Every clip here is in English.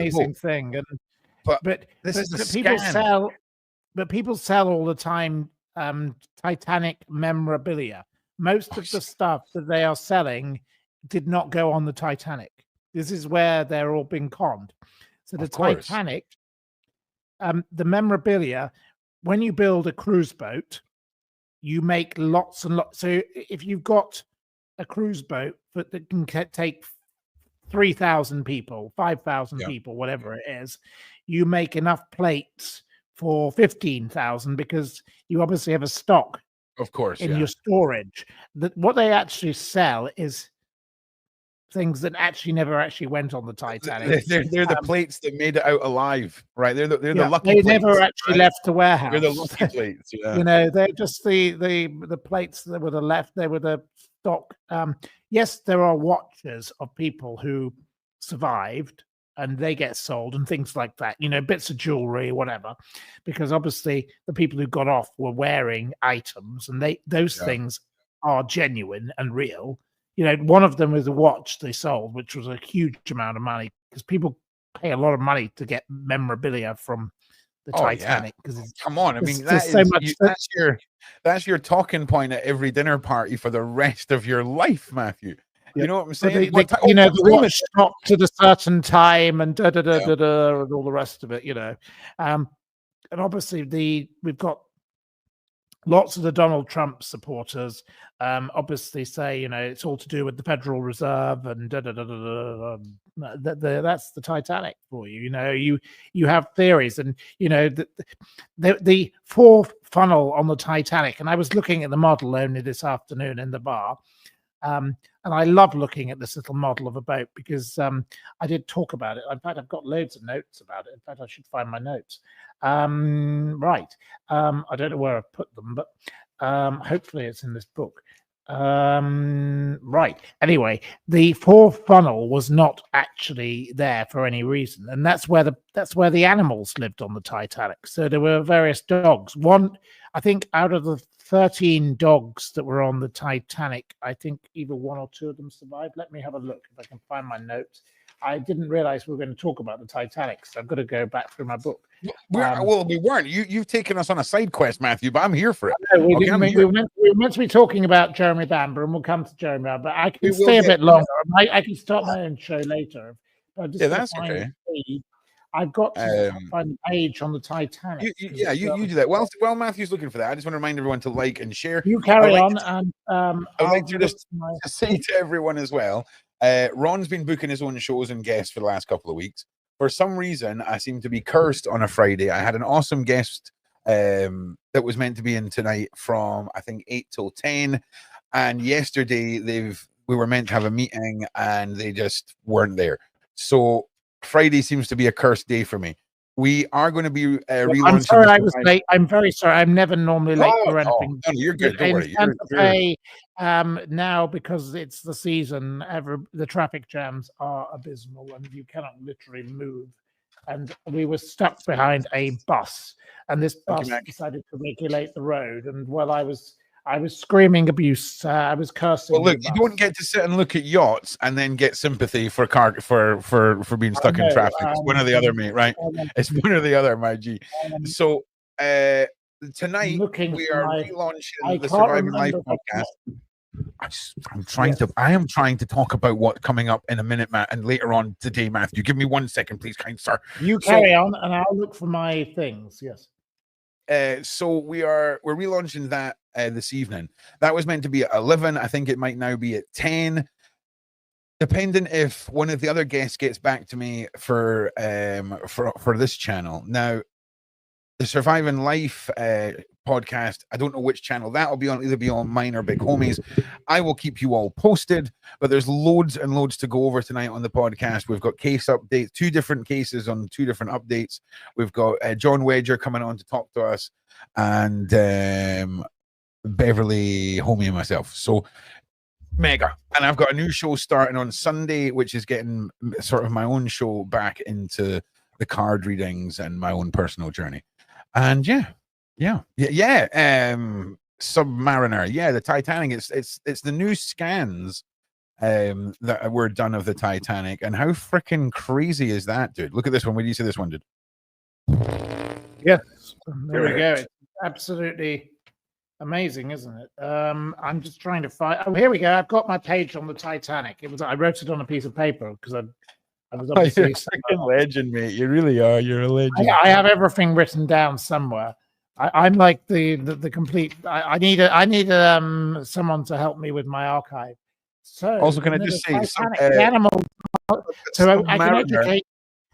amazing thing. And but this is a scam. People sell all the time Titanic memorabilia. Most of the stuff that they are selling did not go on the Titanic. This is where they're all being conned. So the Titanic, the memorabilia, when you build a cruise boat, you make lots and lots. So if you've got a cruise boat that can take 3,000 people, 5,000 people, whatever it is, you make enough plates for 15,000 because you obviously have a stock, of course, in your storage. What they actually sell is things that actually never actually went on the Titanic. They're the plates that made it out alive, right? They're the lucky they plates. Never actually left the warehouse. They're the lucky plates. Yeah. You know, they're just the plates that were the left. They were the stock. Yes, there are watches of people who survived and they get sold and things like that, you know, bits of jewelry, whatever, because obviously the people who got off were wearing items and those things are genuine and real. You know, one of them was a watch they sold, which was a huge amount of money because people pay a lot of money to get memorabilia from the Titanic. Because come on, I mean, that's your talking point at every dinner party for the rest of your life, Matthew. You know what I'm saying? The watch stopped at a certain time and and all the rest of it. You know, and obviously we've got lots of the Donald Trump supporters obviously say, you know, it's all to do with the Federal Reserve and that's the Titanic for you. You know, you have theories and, you know, the fourth funnel on the Titanic. And I was looking at the model only this afternoon in the bar. And I love looking at this little model of a boat because I did talk about it. In fact, I've got loads of notes about it. In fact, I should find my notes. Right. I don't know where I've put them, but hopefully it's in this book. Right. Anyway, the fourth funnel was not actually there for any reason, and that's where the animals lived on the Titanic. So there were various dogs. I think out of the 13 dogs that were on the Titanic, I think either one or two of them survived. Let me have a look if I can find my notes. I didn't realize we were going to talk about the Titanic, so I've got to go back through my book. Well, we weren't. You've taken us on a side quest, Matthew, but I'm here for it. We were meant to be talking about Jeremy Bamber, and we'll come to Jeremy Bamber, but I can stay a bit longer. I can start my own show later. That's okay. I've got to find the page on the Titanic. You do that. While Matthew's looking for that, I just want to remind everyone to like and share. You carry on. I'd like to just say to everyone as well, Ron's been booking his own shows and guests for the last couple of weeks. For some reason, I seem to be cursed on a Friday. I had an awesome guest that was meant to be in tonight from, I think, 8 till 10. And yesterday, we were meant to have a meeting and they just weren't there. So Friday seems to be a cursed day for me. We are going to be relaunching. I'm sorry I was late. I'm very sorry. I'm never normally late for anything. No, you're good. Don't worry. Now, because it's the season, the traffic jams are abysmal and you cannot literally move. And we were stuck behind a bus, and this bus decided to regulate the road. And while I was screaming abuse. I was cursing. Well, look, you don't get to sit and look at yachts and then get sympathy for being stuck in traffic. It's one or the other, mate, right? It's one or the other, my G. So tonight we are relaunching the Surviving Life podcast. I am trying to talk about what's coming up in a minute, Matt, and later on today, Matthew. Give me 1 second, please, kind sir. You carry on, and I'll look for my things. Yes. So we're relaunching that this evening. That was meant to be at 11. I think it might now be at 10, depending if one of the other guests gets back to me for this channel. Now, the Surviving Life podcast, I don't know which channel that'll be on, either be on mine or Big Homies. I will keep you all posted, but there's loads and loads to go over tonight on the podcast. We've got case updates, 2 different cases on 2 different updates. We've got John Wedger coming on to talk to us, and Beverly, Homie, and myself. So mega. And I've got a new show starting on Sunday, which is getting sort of my own show back into the card readings and my own personal journey. And Submariner, the Titanic. It's the new scans that were done of the Titanic. And how freaking crazy is that, dude? Look at this one. Where do you see this one, dude? Yes, there we go. It's absolutely amazing, isn't it? I'm just trying to find. Oh, here we go. I've got my page on the Titanic. I wrote it on a piece of paper because I was obviously You're a freaking legend, mate. You really are. You're a legend. I have everything written down somewhere. I'm like the complete. I need someone to help me with my archive. So Also, can I just say, the animals? So Submariner.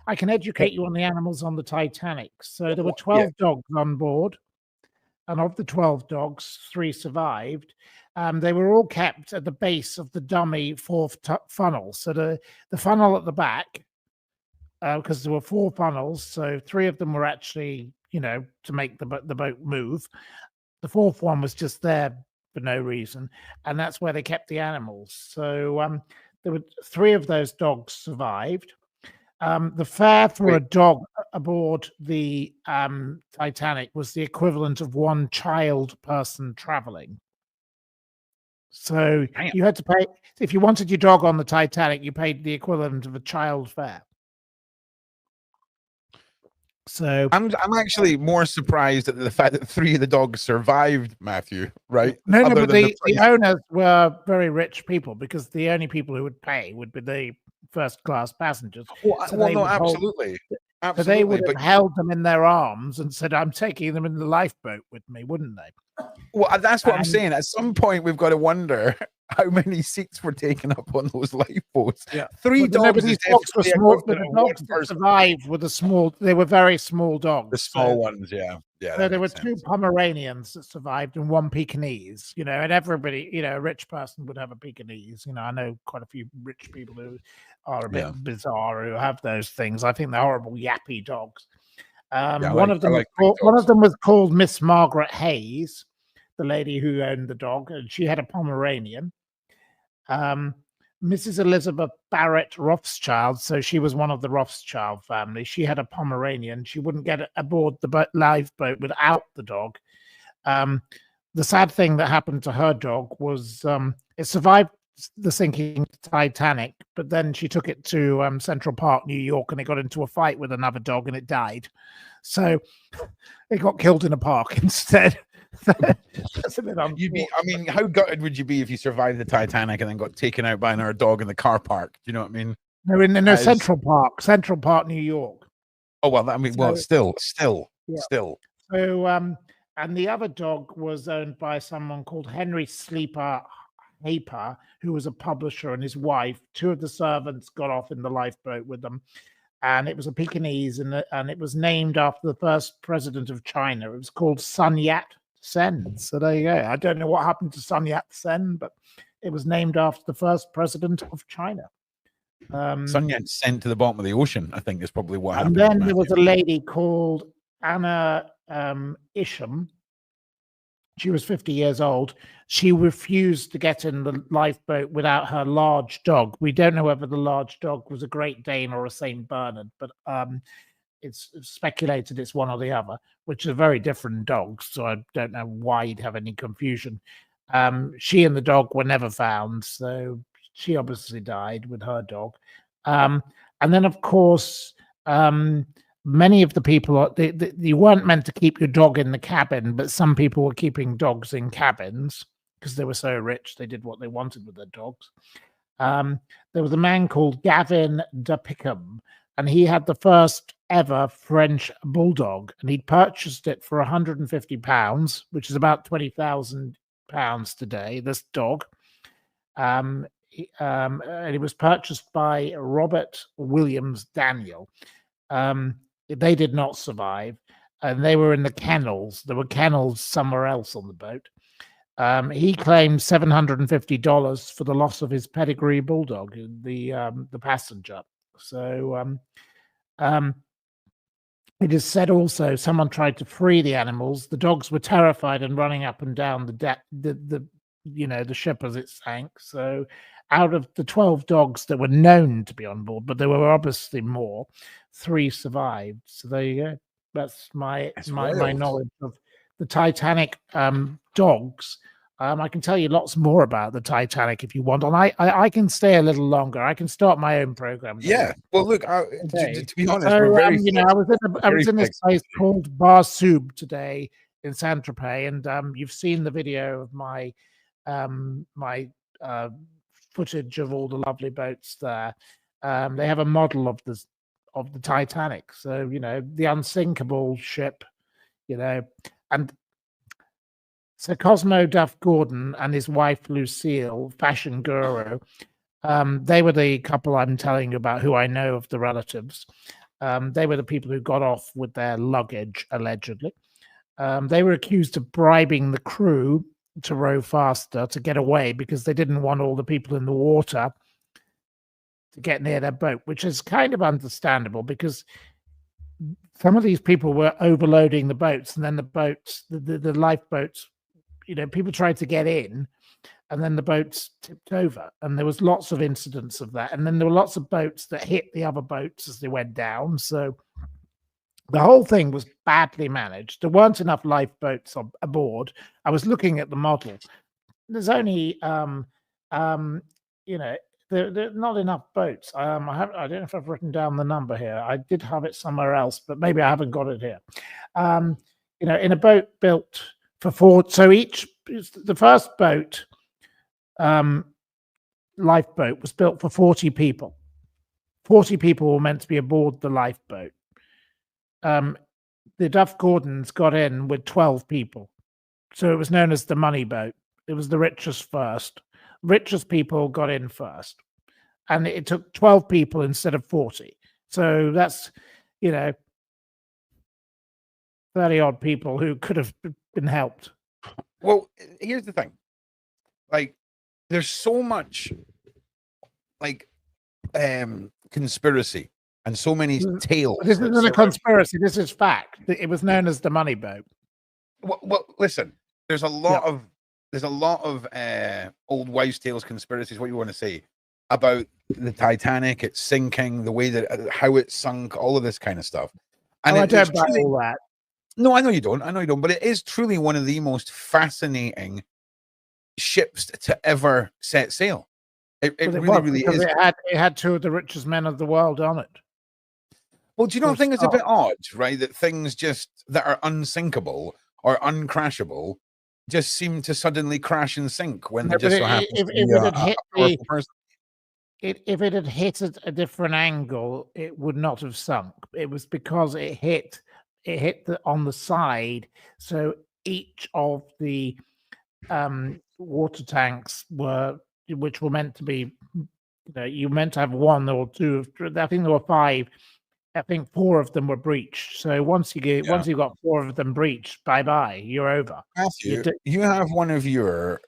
I can educate you on the animals on the Titanic. So there were 12 dogs on board, and of the 12 dogs, 3 survived. They were all kept at the base of the dummy fourth funnel. So the funnel at the back, because there were 4 funnels, so 3 of them were actually, to make the boat move. The 4th one was just there for no reason, and that's where they kept the animals. So there were 3 of those dogs survived. The fare for a dog aboard the Titanic was the equivalent of 1 child person traveling. So you had to pay, if you wanted your dog on the Titanic, you paid the equivalent of a child fare. So I'm actually more surprised at the fact that 3 of the dogs survived, Matthew, right? No, but the owners were very rich people, because the only people who would pay would be the first class passengers. No, absolutely. So they would have held them in their arms and said, I'm taking them in the lifeboat with me, wouldn't they? Well, that's what I'm saying. At some point, we've got to wonder how many seats were taken up on those lifeboats. Yeah. 3 dogs. These dogs were small, but the dogs that survived were they were very small dogs. The small ones, yeah. Yeah. So there were 2 Pomeranians that survived and 1 Pekingese, and everybody, a rich person would have a Pekingese. I know quite a few rich people who are a bit bizarre who have those things. I think they're horrible, yappy dogs. One of them was called Miss Margaret Hayes, the lady who owned the dog, and she had a Pomeranian. Mrs. Elizabeth Barrett Rothschild, so she was one of the Rothschild family. She had a Pomeranian. She wouldn't get aboard the lifeboat without the dog. The sad thing that happened to her dog was it survived the sinking Titanic, but then she took it to Central Park, New York, and it got into a fight with another dog and it died. So it got killed in a park instead. That's a bit unfortunate. How gutted would you be if you survived the Titanic and then got taken out by another dog in the car park? Do you know what I mean? No, in Central Park, New York. Oh well, still. So and the other dog was owned by someone called Henry Sleeper Haper, who was a publisher, and his wife. 2 of the servants got off in the lifeboat with them, and it was a Pekingese, and it was named after the first president of China. It was called Sun Yat-sen. So there you go. I don't know what happened to Sun Yat-sen, but it was named after the first president of China. Sun Yat-sen to the bottom of the ocean, I think, is probably what happened. And then there was a lady called Anna Isham. She was 50 years old. She refused to get in the lifeboat without her large dog. We don't know whether the large dog was a Great Dane or a St. Bernard, but it's speculated it's one or the other, which are very different dogs. So I don't know why you'd have any confusion. She and the dog were never found. So she obviously died with her dog. And then, of course, many of the people, you weren't meant to keep your dog in the cabin, but some people were keeping dogs in cabins because they were so rich, they did what they wanted with their dogs. There was a man called Gavin de Pickham, and he had the first ever French bulldog, and he'd purchased it for £150, which is about £20,000 today, this dog. And it was purchased by Robert Williams Daniel. They did not survive, and they were in the kennels. There were kennels somewhere else on the boat. He claimed $750 for the loss of his pedigree bulldog, the passenger. So it is said also someone tried to free the animals. The dogs were terrified and running up and down the deck, the ship as it sank. So out of the 12 dogs that were known to be on board, but there were obviously more, 3 survived. So there you go. That's my knowledge of the Titanic dogs. I can tell you lots more about the Titanic if you want, and I can stay a little longer. I can start my own program. Yeah. Well, look, to be honest, So, we're very you know, I was in this place flexible. called Bar Soub today in Saint Tropez, and you've seen the video of my my footage of all the lovely boats there. They have a model of the Titanic, so you know the unsinkable ship, you know, and so Cosmo Duff Gordon and his wife Lucille, fashion guru, they were the couple I'm telling you about who I know of the relatives. They were the people who got off with their luggage, allegedly. They were accused of bribing the crew to row faster to get away because they didn't want all the people in the water to get near their boat, which is kind of understandable because some of these people were overloading the boats, and then the lifeboats, you know, people tried to get in, and then the boats tipped over, and there was lots of incidents of that. And then there were lots of boats that hit the other boats as they went down. So the whole thing was badly managed. There weren't enough lifeboats aboard. I was looking at the model. There's only, you know, there are not enough boats. I don't know if I've written down the number here. I did have it somewhere else, but maybe I haven't got it here. You know, in a boat built for four, so the first boat, lifeboat was built for 40 people. 40 people were meant to be aboard the lifeboat. The Duff Gordons got in with 12 people. So it was known as the money boat. It was the richest first. Richest people got in first. And it took 12 people instead of 40. So that's, you know, 30 odd people who could have been helped. Well, here's the thing. Like, there's so much like conspiracy and so many tales. This isn't a conspiracy. This is fact. It was known as the money boat. Well, listen, there's a lot of old wives' tales, conspiracies, what you want to say about the Titanic, its sinking, the way that how it sunk, all of this kind of stuff. And I don't buy all that. No, I know you don't. But it is truly one of the most fascinating ships to ever set sail. It really is. It had two of the richest men of the world on it. Well, do you not think it's a bit odd, right? That things that are unsinkable or uncrashable just seem to suddenly crash and sink when they just so happen to be a powerful person. If it had hit at a different angle, it would not have sunk. It was because it hit on the side. So each of the water tanks which were meant to be, you know, you meant to have one or two. I think there were 5. I think 4 of them were breached. So once you got 4 of them breached, bye bye, you're over. Matthew, you have one of your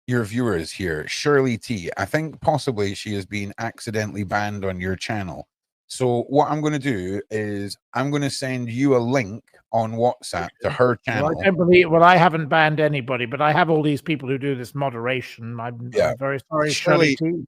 viewers here, Shirley T. I think possibly she has been accidentally banned on your channel. So what I'm going to do is I'm going to send you a link on WhatsApp to her channel. Well, I don't believe. Well, I haven't banned anybody, but I have all these people who do this moderation. I'm very sorry, Shirley T.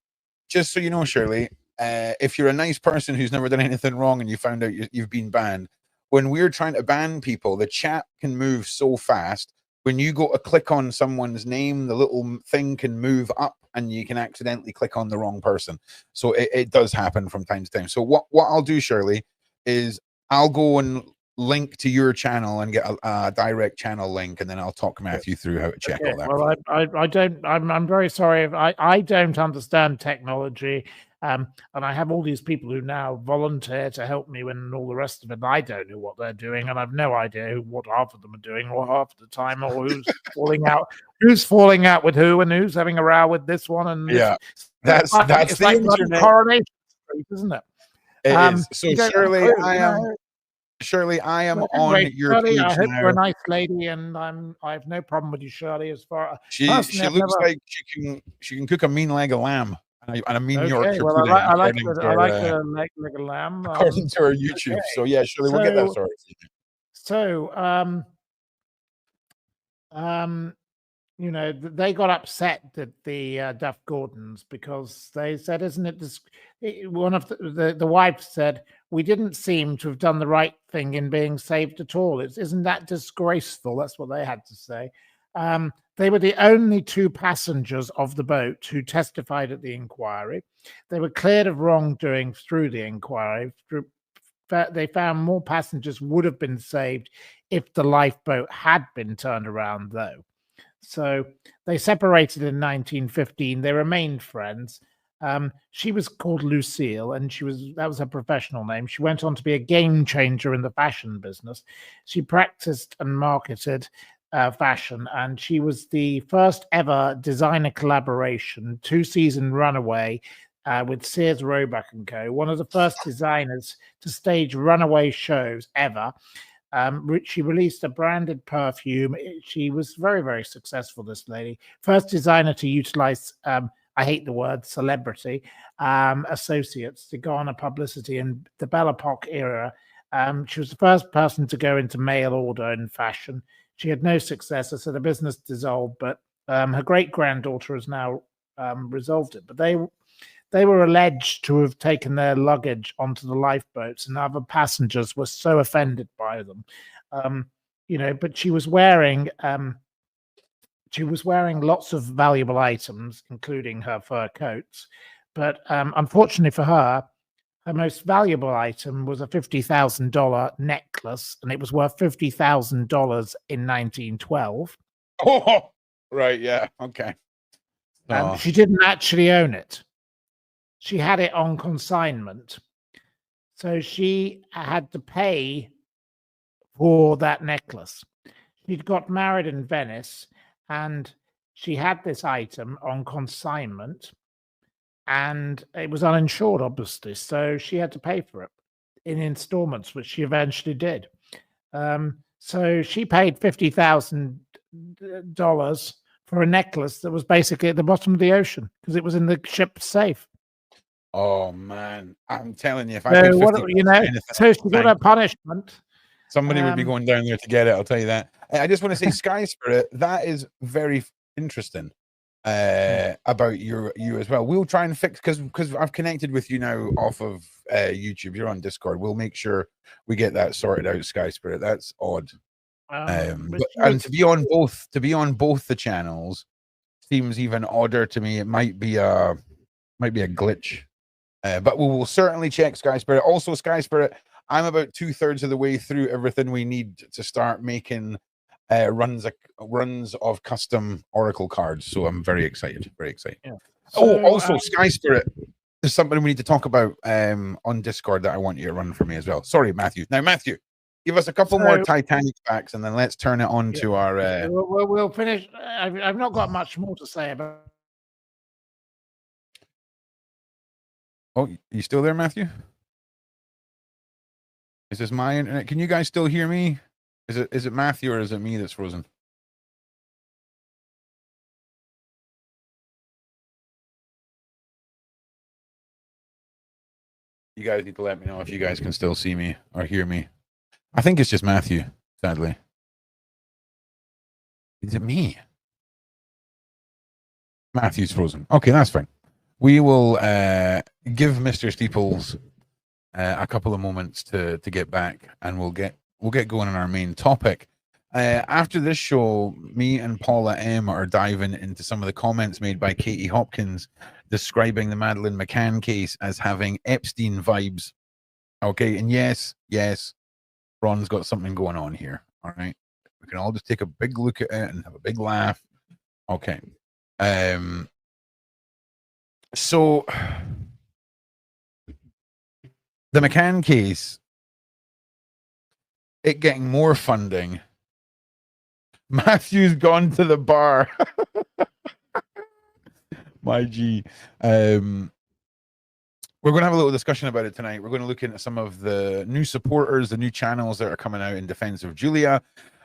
Just so you know, Shirley, if you're a nice person who's never done anything wrong and you found out you've been banned, when we're trying to ban people, the chat can move so fast. When you go to click on someone's name, the little thing can move up and you can accidentally click on the wrong person. So it does happen from time to time. So what I'll do, Shirley, is I'll go and link to your channel and get a direct channel link, and then I'll talk Matthew through how to check all that. Well, I don't. I'm very sorry if I don't understand technology. And I have all these people who now volunteer to help me and all the rest of it. I don't know what they're doing, and I've no idea what half of them are doing, or half of the time, or who's falling out with who, and who's having a row with this one. And that's the like internet, Coronation Street, isn't it? It is. So Shirley, I am on your page I hope now. you're a nice lady, and I have no problem with you, Shirley. As far she looks like she can cook a mean leg of lamb. And a mean Yorkshire pudding. I like the leg of lamb. According to our YouTube. Okay. So yeah, Shirley, we'll get that sorted. So you know, they got upset at the Duff Gordons because they said, "Isn't it this?" One of the wife said, "We didn't seem to have done the right thing in being saved at all. Isn't that disgraceful?" That's what they had to say. They were the only two passengers of the boat who testified at the inquiry. They were cleared of wrongdoing through the inquiry. They found more passengers would have been saved if the lifeboat had been turned around, though. So they separated in 1915. They remained friends. She was called Lucille, and that was her professional name. She went on to be a game changer in the fashion business. She practiced and marketed fashion, and she was the first ever designer collaboration, two-season runaway with Sears Roebuck & Co., one of the first designers to stage runaway shows ever. She released a branded perfume. She was very, very successful, this lady. First designer to utilize, I hate the word, celebrity associates to garner publicity in the Belle Epoque era. She was the first person to go into mail order in fashion. She had no successor, so the business dissolved, but her great-granddaughter has now resolved it. But they were alleged to have taken their luggage onto the lifeboats, and other passengers were so offended by them. But she was wearing lots of valuable items, including her fur coats. But unfortunately for her most valuable item was a $50,000 necklace, and it was worth $50,000 in 1912. Oh, right, yeah, okay. She didn't actually own it. She had it on consignment. So she had to pay for that necklace. She'd got married in Venice, and she had this item on consignment, and it was uninsured, obviously. So she had to pay for it in installments, which she eventually did. So she paid $50,000 for a necklace that was basically at the bottom of the ocean because it was in the ship's safe. Oh man, I'm telling you, if I paid 50, so she got a punishment. Somebody would be going down there to get it. I'll tell you that. I just want to say, Sky Spirit, that is very interesting about you as well. We'll try and fix because I've connected with you now off of YouTube. You're on Discord. We'll make sure we get that sorted out, Sky Spirit. That's odd. And to be on both the channels seems even odder to me. It might be a glitch. But we will certainly check Sky Spirit. Also, Sky Spirit, I'm about 2/3 of the way through everything we need to start making runs of custom Oracle cards. So I'm very excited. Very excited. Yeah. Also, Sky Spirit, there's something we need to talk about on Discord that I want you to run for me as well. Sorry, Matthew. Now, Matthew, give us a couple more Titanic facts, and then let's turn it on to our. We'll finish. I've not got much more to say about. Oh, you still there, Matthew? Is this my internet? Can you guys still hear me? Is it Matthew or is it me that's frozen? You guys need to let me know if you guys can still see me or hear me. I think it's just Matthew, sadly. Is it me? Matthew's frozen. Okay, that's fine. We will give Mr. Steeples a couple of moments to get back, and we'll get going on our main topic. After this show, me and Paula M are diving into some of the comments made by Katie Hopkins describing the Madeleine McCann case as having Epstein vibes. Okay, and yes, Ron's got something going on here. All right, we can all just take a big look at it and have a big laugh. Okay. So the McCann case, it getting more funding. Matthew's gone to the bar. My G. We're going to have a little discussion about it tonight. We're going to look into some of the new supporters, the new channels that are coming out in defense of Julia.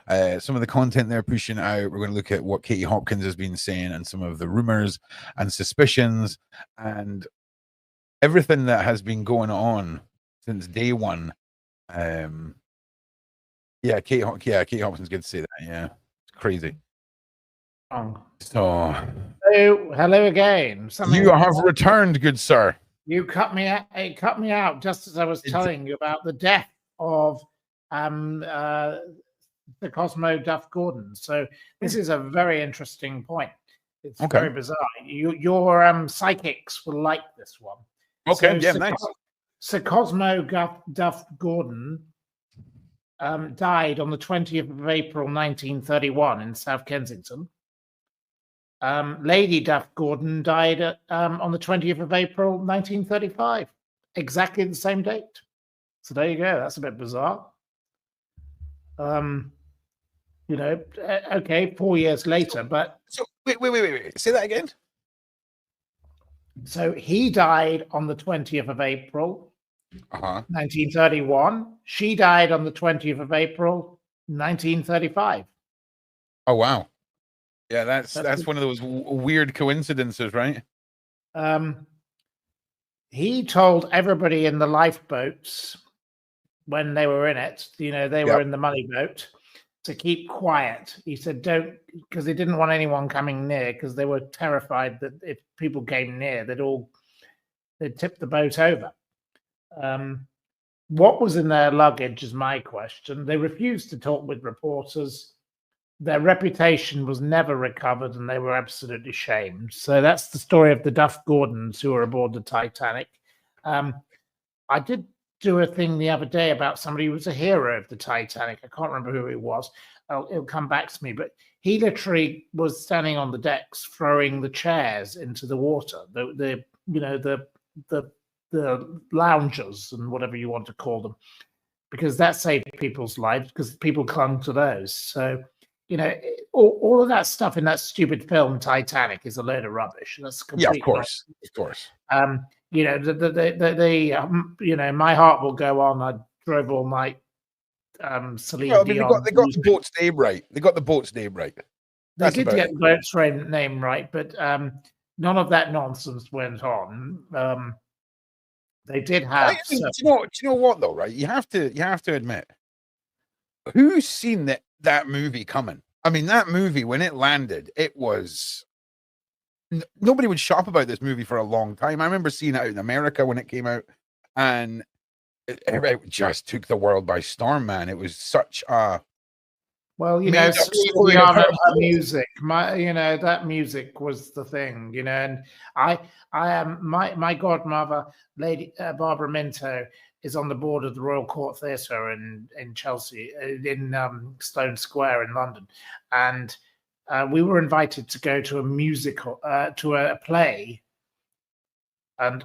Some of the content they're pushing out. We're going to look at what Katie Hopkins has been saying and some of the rumors and suspicions and everything that has been going on since day one. Katie Hopkins good to say that. Yeah, it's crazy. So hello again. You have returned, good sir. You cut me out. It cut me out just as I was telling you about the death of the Cosmo Duff Gordon. So this is a very interesting point. It's Okay. very bizarre. Your psychics will like this one. Okay, So, yeah, nice. So Cosmo Duff Gordon died on the 20th of April, 1931 in South Kensington. Lady Duff Gordon died on the 20th of April, 1935. Exactly the same date. So there you go. That's a bit bizarre. You know, okay, 4 years later, but... So, wait. Say that again? So he died on the 20th of April, 1931. She died on the 20th of April, 1935. Oh, wow. Yeah, that's one of those weird coincidences, right? He told everybody in the lifeboats when they were in it, you know, they were in the money boat, to keep quiet. He said, don't, because they didn't want anyone coming near, because they were terrified that if people came near, they'd tip the boat over. What was in their luggage is my question. They refused to talk with reporters. Their reputation was never recovered, and they were absolutely shamed. So that's the story of the Duff Gordons who were aboard the Titanic. I did do a thing the other day about somebody who was a hero of the Titanic. I can't remember who it was. It'll come back to me. But he literally was standing on the decks, throwing the chairs into the water. The loungers and whatever you want to call them, because that saved people's lives, because people clung to those. So, you know, all of that stuff in that stupid film Titanic is a load of rubbish. That's complete of course. You know, you know, My Heart Will Go On. I drove all night. Celine Dion. They got the boat's name right. They got the boat's name right. They did get the boat's name right, but none of that nonsense went on. They did have. Do you know what though? Right, you have to admit, who's seen that movie coming? I mean, that movie when it landed, it was. Nobody would shop about this movie for a long time. I remember seeing it out in America when it came out, and it just took the world by storm, man. It was such a you know, music. You know, that music was the thing. You know, and I am my godmother, Lady Barbara Minto, is on the board of the Royal Court Theatre in Chelsea, in Sloane Square in London, and. We were invited to go to a musical, to a play, and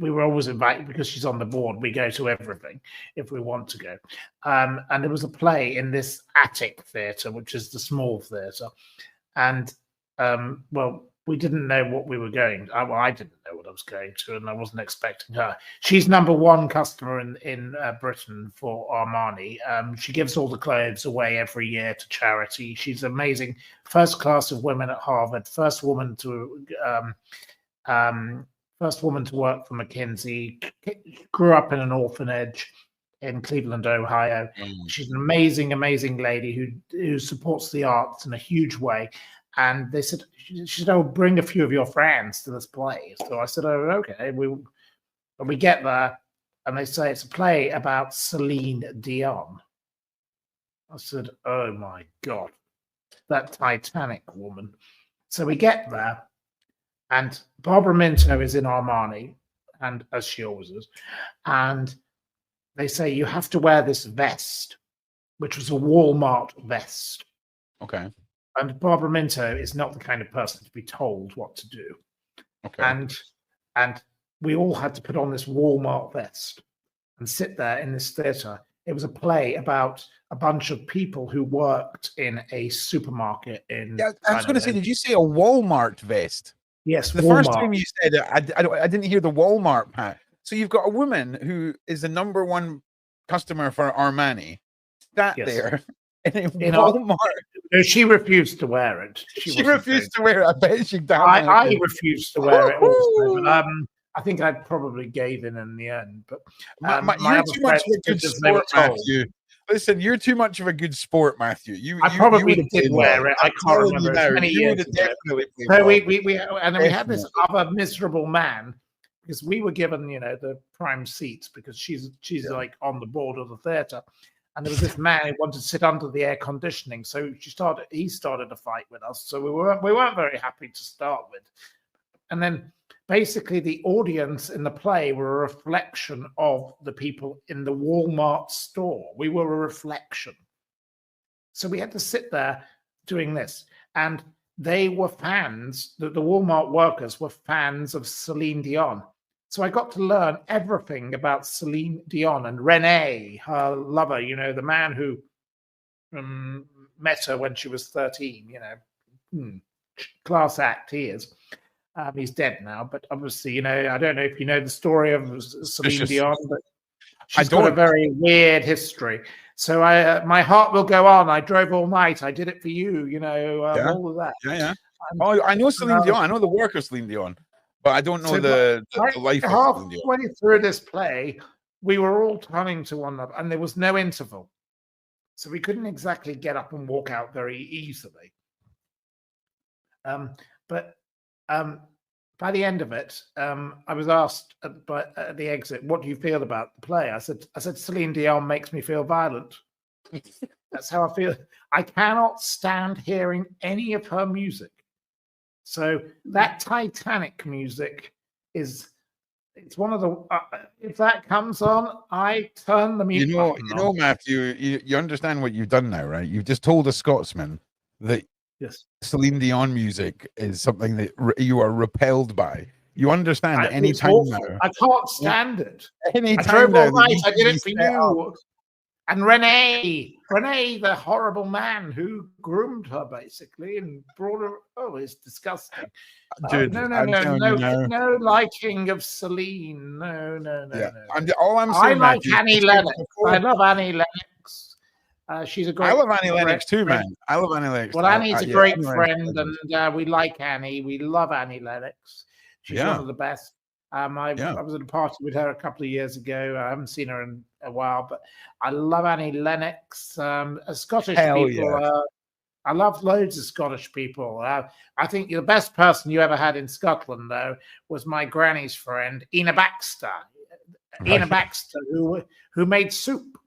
we were always invited because she's on the board. We go to everything if we want to go, and there was a play in this attic theatre, which is the small theatre, and we didn't know what we were going. I didn't know what I was going to, and I wasn't expecting her. She's #1 customer in Britain for Armani. She gives all the clothes away every year to charity. She's amazing. First class of women at Harvard. First woman to work for McKinsey. Grew up in an orphanage in Cleveland, Ohio. She's an amazing lady who supports the arts in a huge way. And she said, "Oh, bring a few of your friends to this play." So I said, "Oh, okay." We get there, and they say it's a play about Celine Dion. I said, "Oh my God, that Titanic woman." So we get there, and Barbara Minto is in Armani, and as she always is, and they say you have to wear this vest, which was a Walmart vest. Okay. And Barbara Minto is not the kind of person to be told what to do. Okay. And we all had to put on this Walmart vest and sit there in this theatre. It was a play about a bunch of people who worked in a supermarket in. Yeah, I was going to say, did you say a Walmart vest? Yes, the Walmart. first time you said it, I didn't hear the Walmart part. So you've got a woman who is the #1 customer for Armani, there in Walmart. No, she refused to wear it. She refused to wear it. I bet she did. I refused to wear it also, but I think I probably gave in the end. But you're too much of a good sport, Matthew. Listen, you're too much of a good sport, Matthew. I probably did wear it. I can't remember. It's many years ago. So we had this other miserable man, because we were given, you know, the prime seats because she's like on the board of the theatre. And there was this man who wanted to sit under the air conditioning, so he started a fight with us. So we weren't very happy to start with. And then basically the audience in the play were a reflection of the people in the Walmart store. We were a reflection. So we had to sit there doing this. And they were fans, the Walmart workers were fans of Celine Dion. So I got to learn everything about Celine Dion and René, her lover, you know, the man who met her when she was 13, you know, class act he is. He's dead now, but obviously, you know, I don't know if you know the story of Celine Dion, but she's got a very weird history. So my heart will go on. I drove all night. I did it for you, you know, all of that. Yeah. Oh, I know Celine Dion. I know the work of Celine Dion, but I don't know the life of Celine Dion. Halfway through this play, we were all turning to one another, and there was no interval. So we couldn't exactly get up and walk out very easily. But by the end of it, I was asked at the exit, "What do you feel about the play?" I said, "Celine Dion makes me feel violent." That's how I feel. I cannot stand hearing any of her music. So that Titanic music it's one of the if that comes on, I turn the mute button on. You know, Matthew, you understand what you've done now, right? You've just told a Scotsman that Celine Dion music is something that you are repelled by. You understand that any time now. I can't stand it. Any I time drove all night. I did it for you. And René, the horrible man who groomed her basically and brought her. Oh, it's disgusting. Dude, no liking of Celine. No. All I'm saying, I like Annie Lennox. I love Annie Lennox. She's a great. I love Annie Lennox too, man. I love Annie Lennox. Well, Annie's a great friend, and we like Annie. We love Annie Lennox. She's one of the best. I was at a party with her a couple of years ago. I haven't seen her in a while, but I love Annie Lennox. Scottish people. I love loads of Scottish people. I think the best person you ever had in Scotland, though, was my granny's friend, Ina Baxter. Ina Baxter, who made soup.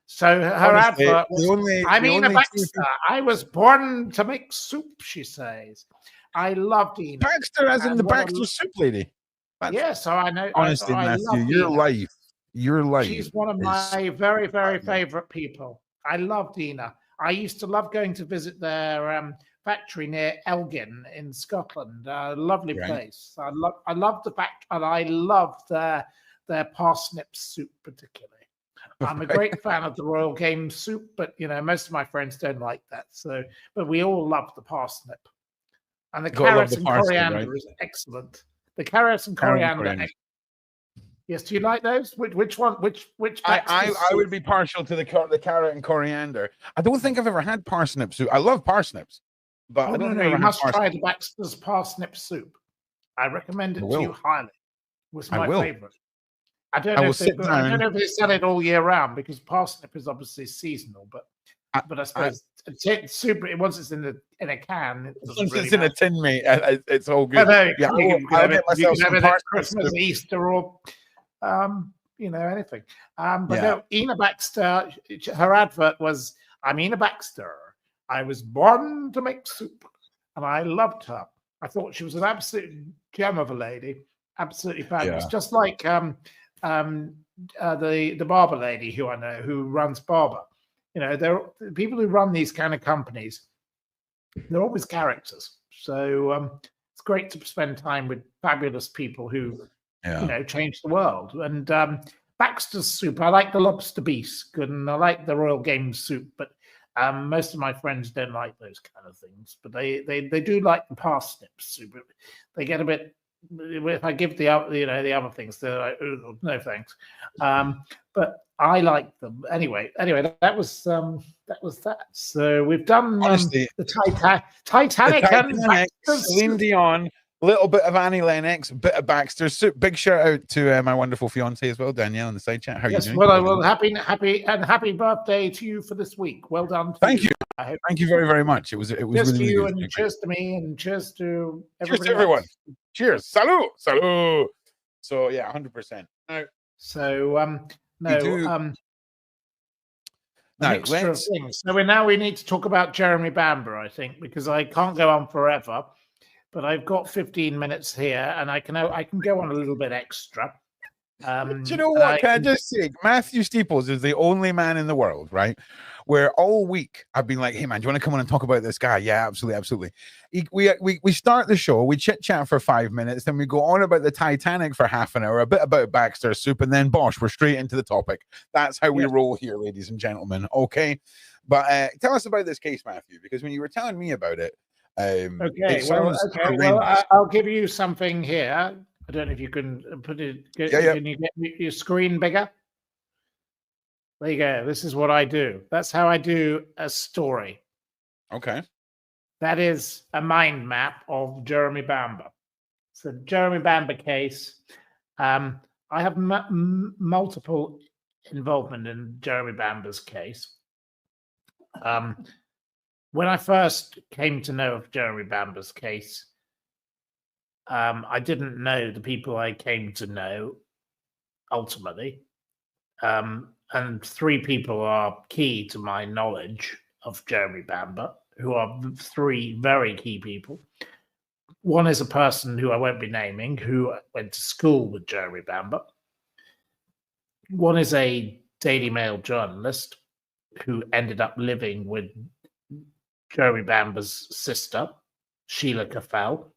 So her advert was, I'm Ina Baxter. I was born to make soup, she says. I loved Ina. Baxter, as in the Baxter soup lady. So I know. Honestly, Matthew, your life. She's one of my very, very favorite people. I loved Ina. I used to love going to visit their factory near Elgin in Scotland. Lovely place. I love the fact, and I loved their parsnip soup particularly. I'm a great fan of the Royal Game soup, but you know most of my friends don't like that. So, but we all love the parsnip, and the carrots and coriander is excellent. The carrots and coriander. Yes, do you like those? Which one? Which? I would be partial to the carrot and coriander. I don't think I've ever had parsnip soup. I love parsnips, but I don't know. You must try the Baxter's parsnip soup. I recommend it to you highly. It was my favorite. I don't know if they sell it all year round because parsnip is obviously seasonal, but I suppose soup once it's in a can, it's in a tin, mate. It's all good. You can have it at Christmas, Easter, or anything. But no, Ina Baxter, her advert was, "I'm Ina Baxter. I was born to make soup," and I loved her. I thought she was an absolute gem of a lady, absolutely fabulous, just like the barber lady who I know who runs Barber. You know, they're people who run these kind of companies. They're always characters. So it's great to spend time with fabulous people who, change the world. And Baxter's soup, I like the lobster bisque and I like the Royal Game soup, but most of my friends don't like those kind of things. But they do like the parsnip soup. They get a bit. If I give the other things, they're like, no thanks. But I like them anyway. That was that. So we've done the Titanic and Celine Dion, a little bit of Annie Lennox, a bit of Baxter soup. Big shout out to my wonderful fiance as well, Danielle, in the side chat. How are you doing? Well, happy birthday to you for this week. Well done. Thank you. Thank you very, very much. It was cheers really to you good. And cheers to me and cheers to everybody. Cheers to everyone. Cheers. Salut. So yeah, 100%. Now, mixture of things. So we need to talk about Jeremy Bamber, I think, because I can't go on forever, but I've got 15 minutes here, and I can go on a little bit extra. Do you know what? Can I just say, Matthew Steeples is the only man in the world, right? Where all week I've been like, "Hey man, do you want to come on and talk about this guy?" Yeah, absolutely, absolutely. We start the show, we chit chat for 5 minutes, then we go on about the Titanic for half an hour, a bit about Baxter Soup, and then bosh, we're straight into the topic. That's how we roll here, ladies and gentlemen. Okay, but tell us about this case, Matthew, because when you were telling me about it, I'll give you something here. I don't know if you can put it. Can you get your screen bigger? There you go. This is what I do. That's how I do a story. Okay. That is a mind map of Jeremy Bamber. So Jeremy Bamber case. I have multiple involvement in Jeremy Bamber's case. When I first came to know of Jeremy Bamber's case, I didn't know the people I came to know ultimately. And three people are key to my knowledge of Jeremy Bamber, who are three very key people. One is a person who I won't be naming, who went to school with Jeremy Bamber. One is a Daily Mail journalist who ended up living with Jeremy Bamber's sister, Sheila Caffell,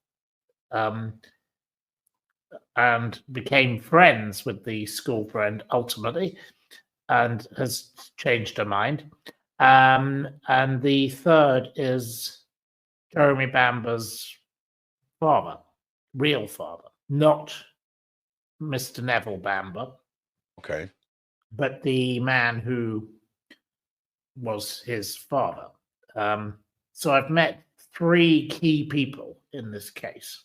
and became friends with the school friend ultimately, and has changed her mind. And the third is Jeremy Bamber's father, real father, not Mr. Neville Bamber. Okay. But the man who was his father. So I've met three key people in this case.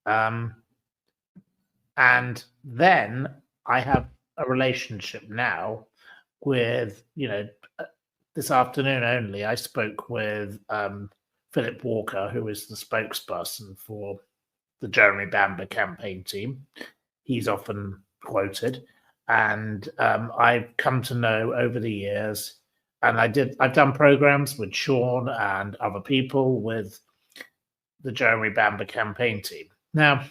And then I have a relationship now with, this afternoon only, I spoke with Philip Walker, who is the spokesperson for the Jeremy Bamber campaign team. He's often quoted. And I've come to know over the years, and I've done programs with Shaun and other people with the Jeremy Bamber campaign team. Now,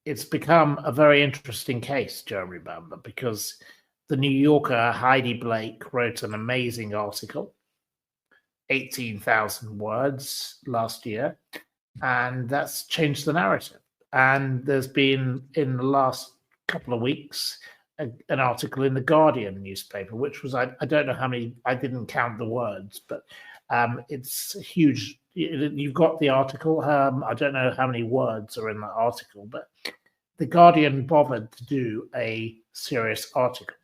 it's become a very interesting case, Jeremy Bamber, because the New Yorker, Heidi Blake, wrote an amazing article, 18,000 words last year, and that's changed the narrative. And there's been, in the last couple of weeks, an article in the Guardian newspaper, which was, I don't know how many, I didn't count the words, but it's huge. You've got the article. I don't know how many words are in that article, but the Guardian bothered to do a serious article.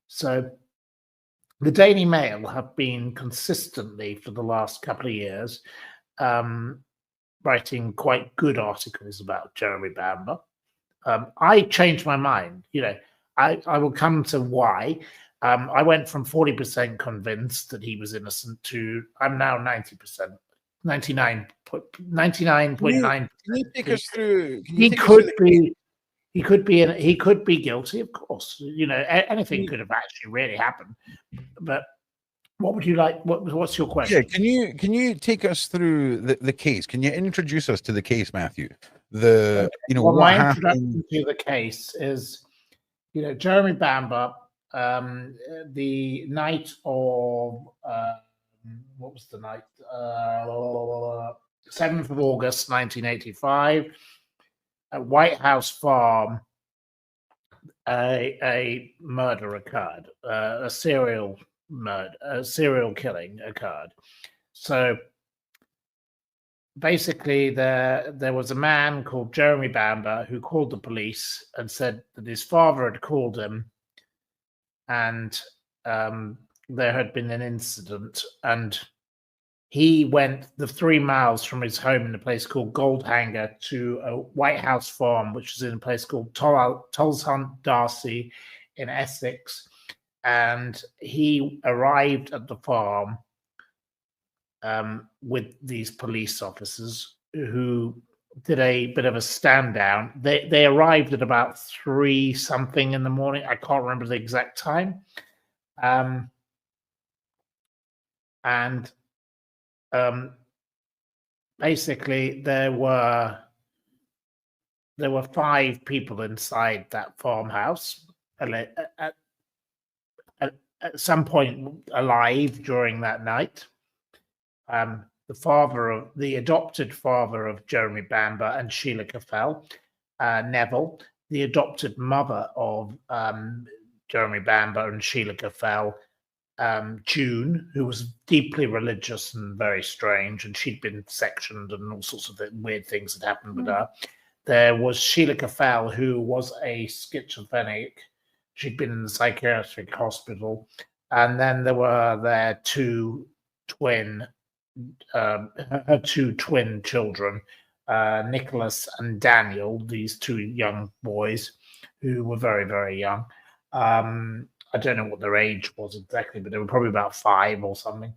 So the Daily Mail have been consistently for the last couple of years writing quite good articles about Jeremy Bamber. I changed my mind. I will come to why. I went from 40% convinced that he was innocent to I'm now 90%, 99.9. Can you take us through? He could be guilty, of course. Anything could have actually really happened. But what would you like? What's your question? Yeah, can you take us through the case? Can you introduce us to the case, Matthew? My introduction to the case is, Jeremy Bamber, the night of what was the night? 7th of August, 1985, at White House Farm, a murder occurred, a serial killing occurred. So basically, there was a man called Jeremy Bamber who called the police and said that his father had called him, and there had been an incident, and he went the 3 miles from his home in a place called Goldhanger to a White House Farm, which is in a place called Tolshunt Darcy in Essex. And he arrived at the farm with these police officers who did a bit of a stand down. They arrived at about 3 something in the morning. I can't remember the exact time. And basically there were 5 people inside that farmhouse at some point alive during that night. The adopted father of Jeremy Bamber and Sheila Caffell, Neville, the adopted mother of Jeremy Bamber and Sheila Caffell, June, who was deeply religious and very strange, and she'd been sectioned and all sorts of weird things had happened with her. There was Sheila Caffell, who was a schizophrenic. She'd been in the psychiatric hospital. And then there were their 2 twin children, Nicholas and Daniel, these 2 young boys who were very, very young. I don't know what their age was exactly, but they were probably about 5 or something.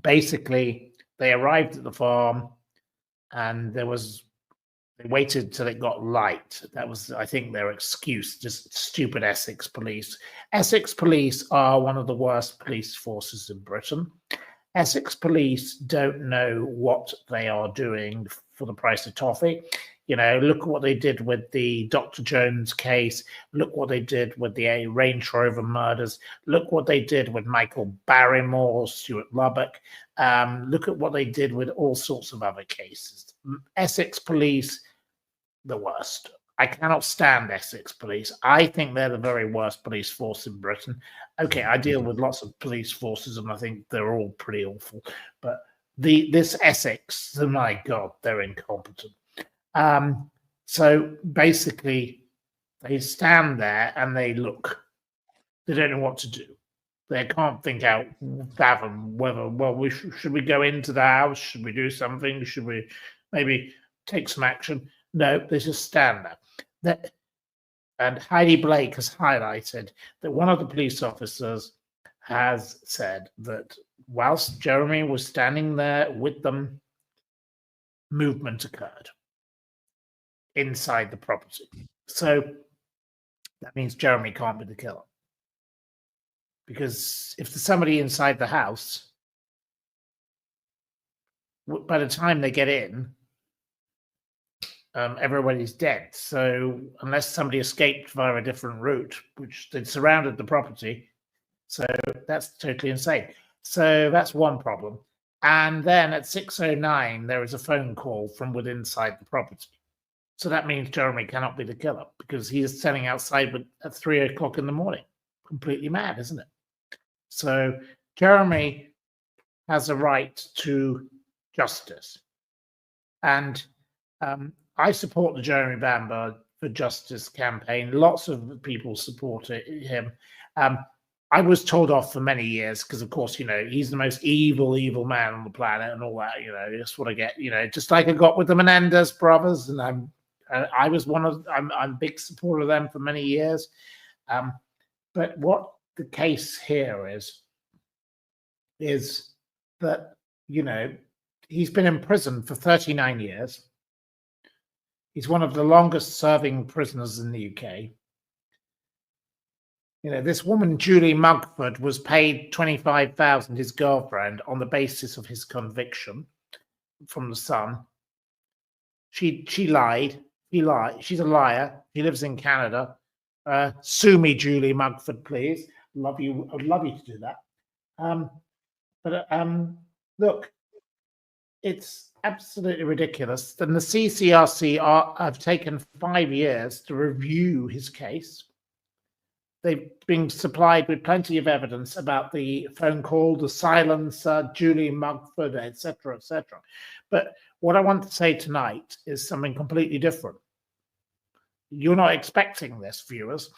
Basically, they arrived at the farm, and they waited till it got light. That was, I think, their excuse. Just stupid Essex police. Essex police are one of the worst police forces in Britain. Essex police don't know what they are doing for the price of toffee. You know, look at what they did with the Dr. Jones case. Look what they did with the Range Rover murders. Look what they did with Michael Barrymore, Stuart Lubbock. Look at what they did with all sorts of other cases. Essex police, the worst. I cannot stand Essex police. I think they're the very worst police force in Britain. Okay, I deal with lots of police forces, and I think they're all pretty awful. But this Essex, oh my God, they're incompetent. So basically, they stand there and they look. They don't know what to do. They can't fathom whether, well, should we go into the house? Should we do something? Should we maybe take some action? No, they just stand there. And Heidi Blake has highlighted that one of the police officers has said that whilst Jeremy was standing there with them, movement occurred inside the property. So that means Jeremy can't be the killer. Because if there's somebody inside the house, by the time they get in, everybody's dead. So unless somebody escaped via a different route, which they surrounded the property, so that's totally insane. So that's one problem. And then at 6:09, there is a phone call from within inside the property. So that means Jeremy cannot be the killer because he is standing outside at 3 o'clock in the morning. Completely mad, isn't it? So Jeremy has a right to justice. And I support the Jeremy Bamber for Justice campaign. Lots of people support him. I was told off for many years because, of course, you know, he's the most evil man on the planet and all that. You know, that's what I get. You know, just like I got with the Menendez brothers, and I'm a big supporter of them for many years. But what the case here is that, you know, he's been in prison for 39 years. He's one of the longest serving prisoners in the UK. You know, this woman, Julie Mugford, was paid $25,000, his girlfriend, on the basis of his conviction from the Sun. She lied. She's a liar. She lives in Canada. Sue me, Julie Mugford, please. Love you. I'd love you to do that. Look, it's absolutely ridiculous. And the CCRC have taken 5 years to review his case. They've been supplied with plenty of evidence about the phone call, the silencer, Julie Mugford, etc., etc. But what I want to say tonight is something completely different. You're not expecting this, viewers,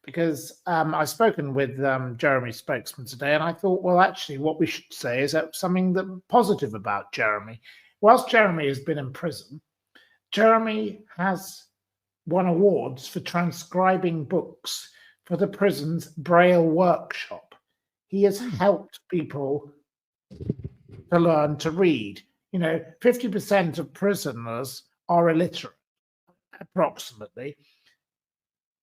because I've spoken with Jeremy's spokesman today, and I thought, well, actually, what we should say is something positive about Jeremy. Whilst Jeremy has been in prison, Jeremy has won awards for transcribing books for the prison's Braille workshop. He has helped people to learn to read. 50% of prisoners are illiterate, approximately.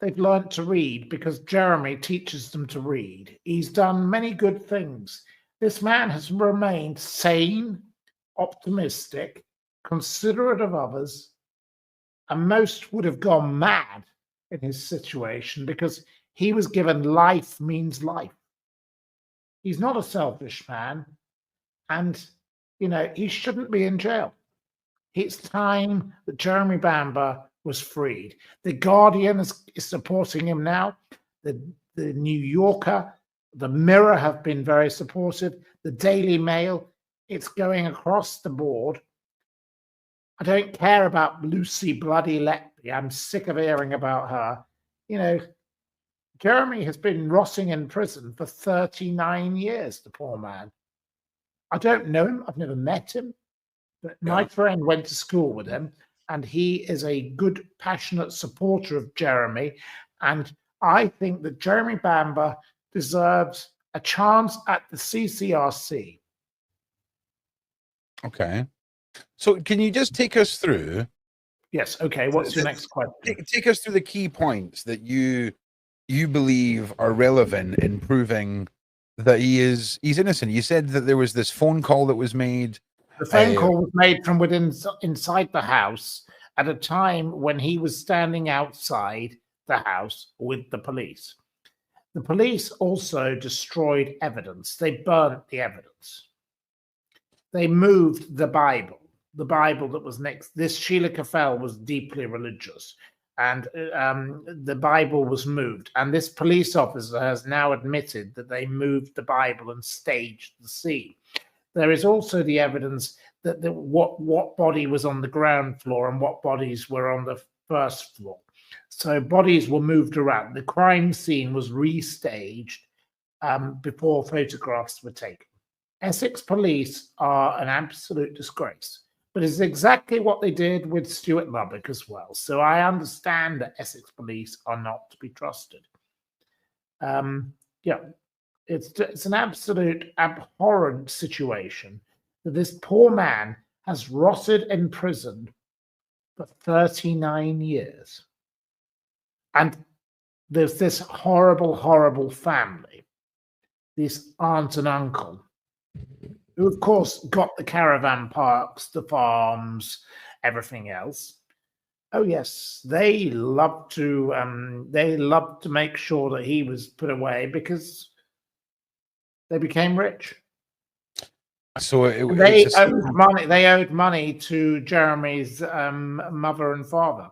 They've learned to read because Jeremy teaches them to read. He's done many good things. This man has remained sane, optimistic, considerate of others, and most would have gone mad in his situation because he was given life means life. He's not a selfish man, and he shouldn't be in jail. It's time that Jeremy Bamber was freed. The Guardian is supporting him now. The New Yorker, the Mirror have been very supportive. The Daily Mail, it's going across the board. I don't care about Lucy Bloody Letby. I'm sick of hearing about her. Jeremy has been rotting in prison for 39 years, the poor man. I don't know him. I've never met him. But my friend went to school with him, and he is a good, passionate supporter of Jeremy. And I think that Jeremy Bamber deserves a chance at the CCRC. Okay. So can you just take us through? Yes. Okay. What's your next question? Take us through the key points that you believe are relevant in proving that he's innocent. You said that there was this phone call that was made. The phone call was made from inside the house at a time when he was standing outside the house with the police. The police also destroyed evidence. They burnt the evidence. They moved the Bible that was next. This Sheila Caffell was deeply religious, and the Bible was moved. And this police officer has now admitted that they moved the Bible and staged the scene. There is also the evidence that what body was on the ground floor and what bodies were on the first floor. So bodies were moved around. The crime scene was restaged before photographs were taken. Essex police are an absolute disgrace, but it's exactly what they did with Stuart Lubbock as well. So I understand that Essex police are not to be trusted. It's an absolute abhorrent situation that this poor man has rotted in prison for 39 years. And there's this horrible, horrible family, this aunt and uncle, who, of course, got the caravan parks, the farms, everything else. Oh yes, they loved to make sure that he was put away because they became rich. So they owed money to Jeremy's mother and father,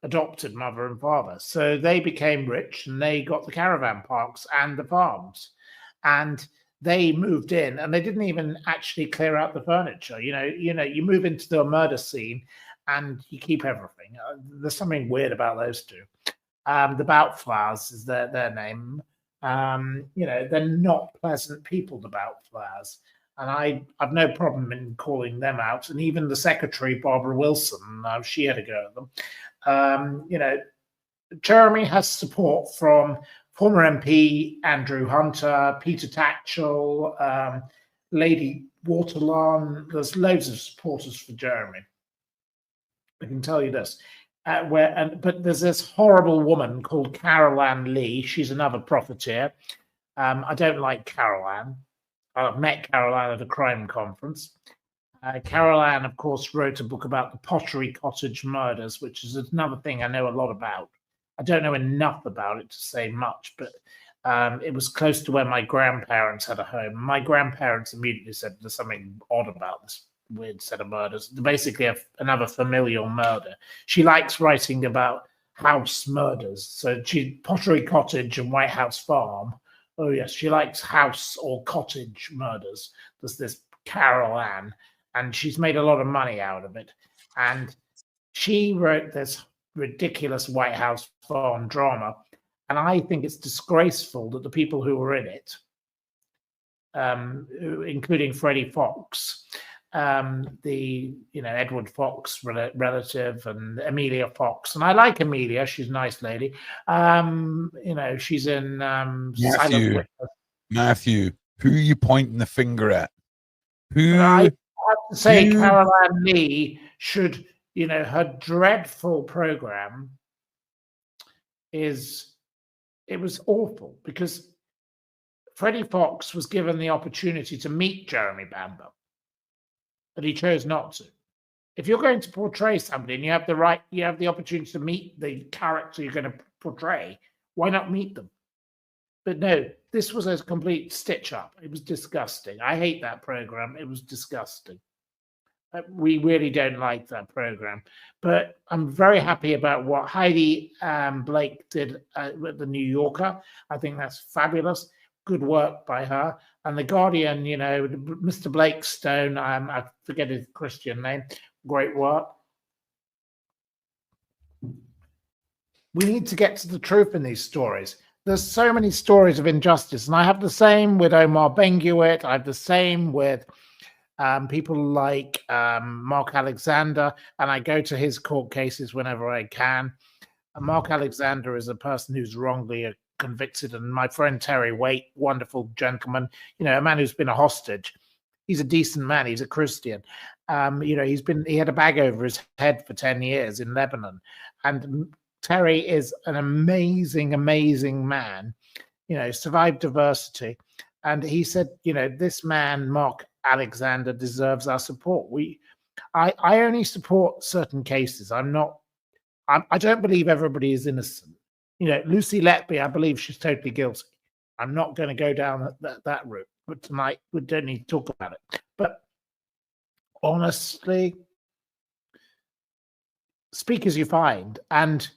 adopted mother and father. So they became rich, and they got the caravan parks and the farms, and they moved in, and they didn't even actually clear out the furniture. You move into the murder scene, and you keep everything. There's something weird about those two. The Boutflowers is their name. They're not pleasant people, the Boutflowers, and I've no problem in calling them out. And even the secretary, Barbara Wilson, she had a go at them. Jeremy has support from former MP Andrew Hunter, Peter Tatchell, Lady Waterlawn. There's loads of supporters for Jeremy. I can tell you this. But there's this horrible woman called Carol Ann Lee. She's another profiteer. I don't like Carol Ann. I've met Carol Ann at a crime conference. Carol Ann, of course, wrote a book about the Pottery Cottage murders, which is another thing I know a lot about. I don't know enough about it to say much, but it was close to where my grandparents had a home. My grandparents immediately said there's something odd about this weird set of murders. Basically, another familial murder. She likes writing about house murders. So Pottery Cottage and White House Farm. Oh yes, she likes house or cottage murders. There's this Carol Ann, and she's made a lot of money out of it. And she wrote this ridiculous White House Farm drama, and I think it's disgraceful that the people who were in it, including Freddie Fox, Edward Fox relative, and Amelia Fox, and I like Amelia. She's a nice lady. She's in Matthew. Who are you pointing the finger at? But I Who? have to say, who- Caroline Lee should, her dreadful program it was awful because Freddie Fox was given the opportunity to meet Jeremy Bamber, but he chose not to. If you're going to portray somebody and you have the opportunity to meet the character you're going to portray, why not meet them? But no, this was a complete stitch up. It was disgusting. I hate that program. It was disgusting. We really don't like that program. But I'm very happy about what Heidi Blake did with the New Yorker. I think that's fabulous. Good work by her. And the Guardian, Mr. Blake Stone, I forget his Christian name. Great work. We need to get to the truth in these stories. There's so many stories of injustice, and I have the same with Omar Ben-Hewitt. I have the same with people like Mark Alexander, and I go to his court cases whenever I can. Mark Alexander is a person who's wrongly convicted, and my friend Terry Waite, wonderful gentleman, a man who's been a hostage. He's a decent man. He's a Christian. He had a bag over his head for 10 years in Lebanon, and Terry is an amazing, amazing man, survived diversity. And he said, this man, Mark Alexander, deserves our support. I only support certain cases. I don't believe everybody is innocent. Lucy Letby, I believe she's totally guilty. I'm not going to go down that route. But tonight, we don't need to talk about it. But honestly, speak as you find. And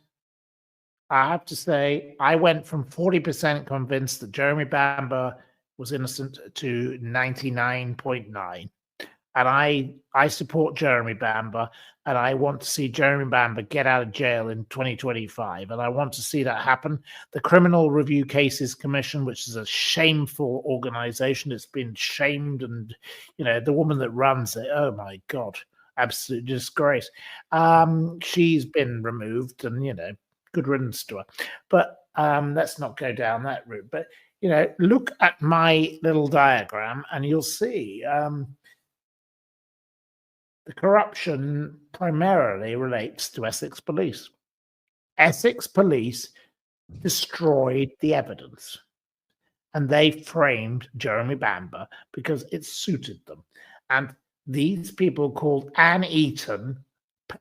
I have to say, I went from 40% convinced that Jeremy Bamber was innocent to 99.9. And I support Jeremy Bamber, and I want to see Jeremy Bamber get out of jail in 2025, and I want to see that happen. The Criminal Review Cases Commission, which is a shameful organization, it's been shamed, and the woman that runs it, oh my God, absolute disgrace. She's been removed, and good riddance to her. But let's not go down that route. But look at my little diagram, and you'll see. The corruption primarily relates to Essex Police. Essex Police destroyed the evidence, and they framed Jeremy Bamber because it suited them. And these people called Anne Eaton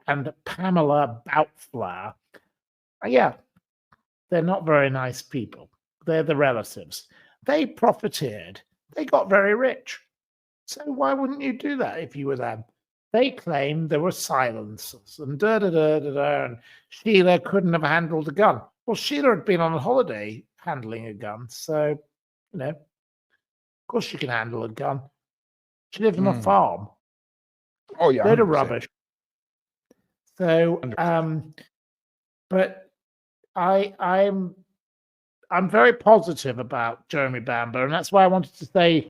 and Pamela Boutflower, they're not very nice people. They're the relatives. They profiteered. They got very rich. So why wouldn't you do that if you were them? They claimed there were silencers and and Sheila couldn't have handled a gun. Well, Sheila had been on a holiday handling a gun, so of course she can handle a gun. She lived on a farm. Oh yeah, Load of rubbish. So, but I'm very positive about Jeremy Bamber, and that's why I wanted to say